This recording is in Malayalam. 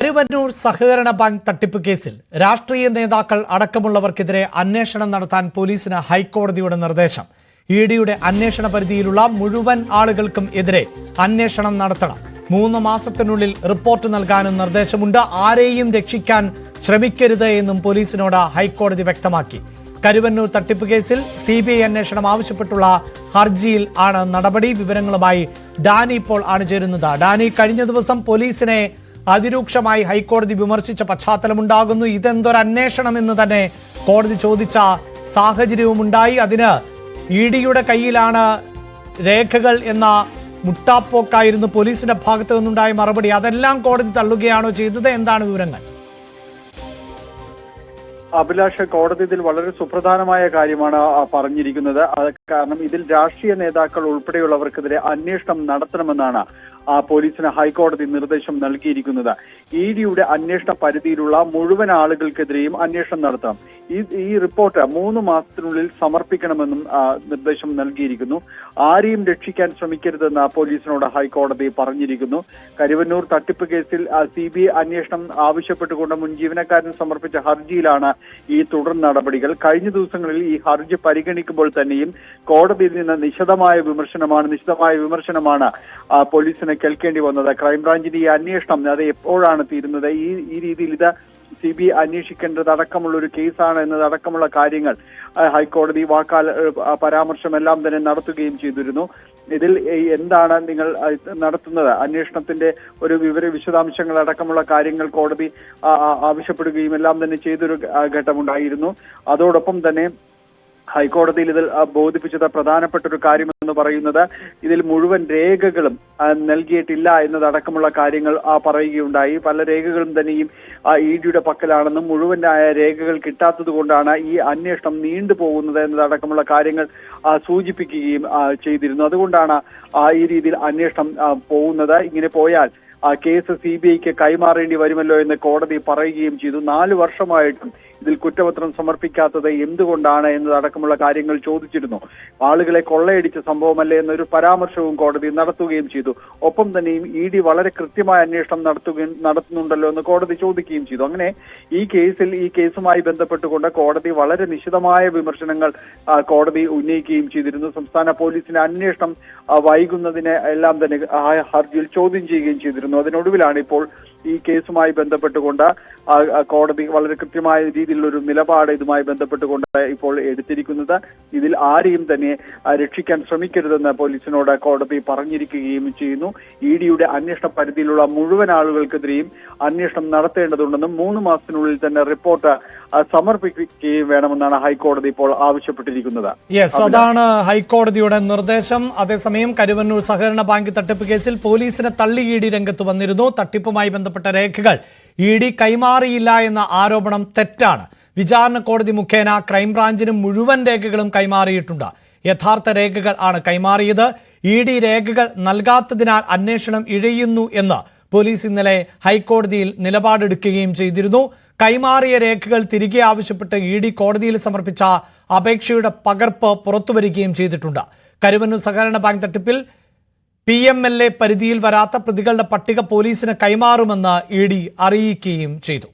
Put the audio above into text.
കരുവന്നൂർ സഹകരണ ബാങ്ക് തട്ടിപ്പ് കേസിൽ രാഷ്ട്രീയ നേതാക്കൾ അടക്കമുള്ളവർക്കെതിരെ അന്വേഷണം നടത്താൻ പോലീസിന് ഹൈക്കോടതിയുടെ നിർദ്ദേശം. ഇഡിയുടെ അന്വേഷണ പരിധിയിലുള്ള മുഴുവൻ ആളുകൾക്കും എതിരെ അന്വേഷണം നടത്തണം. 3 മാസത്തിനുള്ളിൽ റിപ്പോർട്ട് നൽകാനും നിർദ്ദേശമുണ്ട്. ആരെയും രക്ഷിക്കാൻ ശ്രമിക്കരുത് എന്നും പോലീസിനോട് ഹൈക്കോടതി വ്യക്തമാക്കി. കരുവന്നൂർ തട്ടിപ്പ് കേസിൽ CBI അന്വേഷണം ആവശ്യപ്പെട്ടുള്ള ഹർജിയിൽ ആണ് നടപടി. വിവരങ്ങളുമായി ഡാനി ഇപ്പോൾ ആണ് ചേരുന്നത്. ഡാനി, കഴിഞ്ഞ ദിവസം പോലീസിനെ അതിരൂക്ഷമായി ഹൈക്കോടതി വിമർശിച്ച പശ്ചാത്തലമുണ്ടാകുന്നു. ഇതെന്തൊരു അന്വേഷണം എന്ന് തന്നെ കോടതി ചോദിച്ച സാഹചര്യവുമുണ്ടായി. അതിന് ഇഡിയുടെ കയ്യിലാണ് രേഖകൾ എന്ന മുട്ടാപ്പോക്കായിരുന്നു പോലീസിന്റെ ഭാഗത്തു നിന്നുണ്ടായ മറുപടി. അതെല്ലാം കോടതി തള്ളുകയാണോ ചെയ്തത്? എന്താണ് വിവരങ്ങൾ? അഭിലാഷ്, കോടതി ഇതിൽ വളരെ സുപ്രധാനമായ കാര്യമാണ് പറഞ്ഞിരിക്കുന്നത്. കാരണം ഇതിൽ രാഷ്ട്രീയ നേതാക്കൾ ഉൾപ്പെടെയുള്ളവർക്കെതിരെ അന്വേഷണം നടത്തണമെന്നാണ് പോലീസിന് ഹൈക്കോടതി നിർദ്ദേശം നൽകിയിരിക്കുന്നത്. ഇഡിയുടെ അന്വേഷണ പരിധിയിലുള്ള മുഴുവൻ ആളുകൾക്കെതിരെയും അന്വേഷണം നടത്തണം. ഈ റിപ്പോർട്ട് 3 മാസത്തിനുള്ളിൽ സമർപ്പിക്കണമെന്നും നിർദ്ദേശം നൽകിയിരിക്കുന്നു. ആരെയും രക്ഷിക്കാൻ ശ്രമിക്കരുതെന്ന് പോലീസിനോട് ഹൈക്കോടതി പറഞ്ഞിരിക്കുന്നു. കരുവന്നൂർ തട്ടിപ്പ് കേസിൽ CBI അന്വേഷണം ആവശ്യപ്പെട്ടുകൊണ്ട് മുൻ ജീവനക്കാരൻ സമർപ്പിച്ച ഹർജിയിലാണ് ഈ തുടർ നടപടികൾ. കഴിഞ്ഞ ദിവസങ്ങളിൽ ഈ ഹർജി പരിഗണിക്കുമ്പോൾ തന്നെയും കോടതിയിൽ നിന്ന് നിശിതമായ വിമർശനമാണ് പോലീസിന് കേൾക്കേണ്ടി വന്നത്. ക്രൈംബ്രാഞ്ചിന്റെ ഈ അന്വേഷണം അത് എപ്പോഴാണ് തീരുന്നത്? ഈ രീതിയിൽ ഇത് CBI അന്വേഷിക്കേണ്ടതടക്കമുള്ള ഒരു കേസാണ് എന്നതടക്കമുള്ള കാര്യങ്ങൾ ഹൈക്കോടതി പരാമർശമെല്ലാം തന്നെ നടത്തുകയും ചെയ്തിരുന്നു. ഇതിൽ എന്താണ് നിങ്ങൾ നടത്തുന്നത്? അന്വേഷണത്തിന്റെ ഒരു വിശദാംശങ്ങൾ അടക്കമുള്ള കാര്യങ്ങൾ കോടതി ആവശ്യപ്പെടുകയും എല്ലാം തന്നെ ചെയ്തൊരു ഘട്ടമുണ്ടായിരുന്നു. അതോടൊപ്പം തന്നെ ഹൈക്കോടതിയിൽ ഇതിൽ ബോധിപ്പിച്ചത് പ്രധാനപ്പെട്ട ഒരു കാര്യമെന്ന് പറയുന്നത് ഇതിൽ മുഴുവൻ രേഖകളും നൽകിയിട്ടില്ല എന്നതടക്കമുള്ള കാര്യങ്ങൾ പറയുകയുണ്ടായി. പല രേഖകളും തന്നെയും ഇഡിയുടെ പക്കലാണെന്നും മുഴുവനായ രേഖകൾ കിട്ടാത്തത് കൊണ്ടാണ് ഈ അന്വേഷണം നീണ്ടുപോകുന്നത് എന്നതടക്കമുള്ള കാര്യങ്ങൾ സൂചിപ്പിക്കുകയും ചെയ്തിരുന്നു. അതുകൊണ്ടാണ് ഈ രീതിയിൽ അന്വേഷണം പോകുന്നത്. ഇങ്ങനെ പോയാൽ കേസ് CBIക്ക് കൈമാറേണ്ടി വരുമല്ലോ എന്ന് കോടതി പറയുകയും ചെയ്തു. 4 വർഷമായിട്ടും ഇതിൽ കുറ്റപത്രം സമർപ്പിക്കാത്തത് എന്തുകൊണ്ടാണ് എന്നതടക്കമുള്ള കാര്യങ്ങൾ ചോദിച്ചിരുന്നു. ആളുകളെ കൊള്ളയടിച്ച സംഭവമല്ലേ എന്നൊരു പരാമർശവും കോടതി നടത്തുകയും ചെയ്തു. ഒപ്പം തന്നെയും ഇഡി വളരെ കൃത്യമായ അന്വേഷണം നടത്തുന്നുണ്ടല്ലോ എന്ന് കോടതി ചോദിക്കുകയും ചെയ്തു. അങ്ങനെ ഈ കേസുമായി ബന്ധപ്പെട്ടുകൊണ്ട് കോടതി വളരെ നിശിതമായ വിമർശനങ്ങൾ കോടതി ഉന്നയിക്കുകയും ചെയ്തിരുന്നു. സംസ്ഥാന പോലീസിന്റെ അന്വേഷണം വൈകുന്നതിനെ എല്ലാം തന്നെ ഹർജിയിൽ ചോദ്യം ചെയ്യുകയും ചെയ്തിരുന്നു. അതിനൊടുവിലാണ് ഇപ്പോൾ ഈ കേസുമായി ബന്ധപ്പെട്ടുകൊണ്ട് കോടതി വളരെ കൃത്യമായ രീതിയിലുള്ള ഒരു നിലപാട് ഇതുമായി ബന്ധപ്പെട്ടുകൊണ്ട് ഇപ്പോൾ എടുത്തിരിക്കുന്നത്. ഇതിൽ ആരെയും തന്നെ രക്ഷിക്കാൻ ശ്രമിക്കരുതെന്ന് പോലീസിനോട് കോടതി പറഞ്ഞിരിക്കുകയും ചെയ്യുന്നു. ഇഡിയുടെ അന്വേഷണ പരിധിയിലുള്ള മുഴുവൻ ആളുകൾക്കെതിരെയും അന്വേഷണം നടത്തേണ്ടതുണ്ടെന്നും 3 മാസത്തിനുള്ളിൽ തന്നെ റിപ്പോർട്ട് സമർപ്പിക്കുകയും വേണമെന്നാണ് ഹൈക്കോടതി ഇപ്പോൾ ആവശ്യപ്പെട്ടിരിക്കുന്നത്. അതാണ് ഹൈക്കോടതിയുടെ നിർദ്ദേശം. അതേസമയം കരുവന്നൂർ സഹകരണ ബാങ്ക് തട്ടിപ്പ് കേസിൽ പോലീസിനെ തള്ളി ഇഡി രംഗത്ത് വന്നിരുന്നു. തട്ടിപ്പുമായി ബന്ധപ്പെട്ട രേഖകൾ ഇഡി കൈമാറിയില്ല എന്ന ആരോപണം തെറ്റാണ്. വിചാരണ കോടതി മുഖേന ക്രൈംബ്രാഞ്ചിന് മുഴുവൻ രേഖകളും കൈമാറിയിട്ടുണ്ട്. യഥാർത്ഥ രേഖകൾ ആണ് കൈമാറിയത്. ഇഡി രേഖകൾ നൽകാത്തതിനാൽ അന്വേഷണം ഇഴയുന്നു എന്ന് പോലീസ് ഇന്നലെ ഹൈക്കോടതിയിൽ നിലപാടെടുക്കുകയും ചെയ്തിരുന്നു. കൈമാറിയ രേഖകൾ തിരികെ ആവശ്യപ്പെട്ട് ഇഡി കോടതിയിൽ സമർപ്പിച്ച അപേക്ഷയുടെ പകർപ്പ് പുറത്തുവരികയും ചെയ്തിട്ടുണ്ട്. കരുവന്നൂർ സഹകരണ ബാങ്ക് തട്ടിപ്പിൽ PMLA പരിധിയിൽ വരാത്ത പ്രതികളുടെ പട്ടിക പോലീസിന് കൈമാറുമെന്ന് ഇഡി അറിയിക്കുകയും ചെയ്തു.